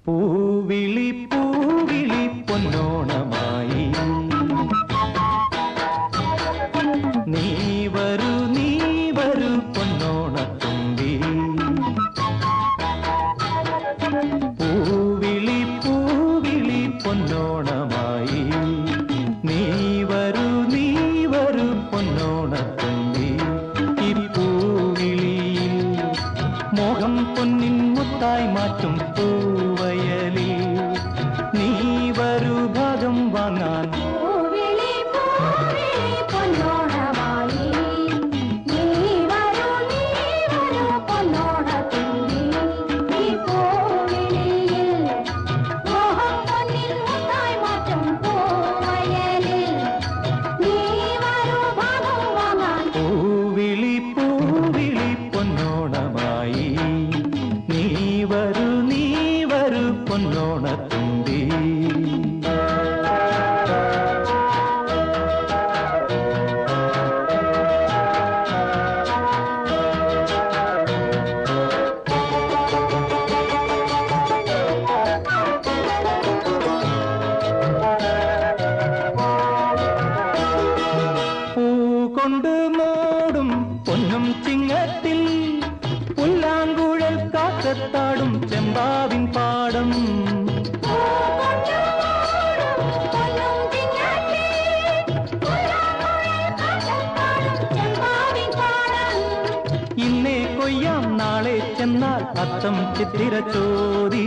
പൂവിളി പൂവിളി പൊന്നോണമായി നീ വരൂ പൊന്നോണത്തുമ്പി പൂവിളി പൂവിളി പൊന്നോണമായി നീ വരൂ പൊന്നോണത്തുമ്പി ഈ പൂവിളിയിൽ മോഹം പൊന്നിൻ മുത്തായി മാറ്റും പൂവയലിൽ നീ വരൂ ഭാഗം വാങ്ങാൻ പൊന്നോണത്തുമ്പി പൂകൊണ്ട് മൂടും പൊന്നും ചിങ്ങത്തിൽ പുല്ലാങ്കുഴൽ കാക്കത്താടും ചെമ്പാവിൻ പാടം ഇന്നേ കൊയ്യാം നാളെ ചെന്നാൽ അത്തം ചിത്തിര ചോദി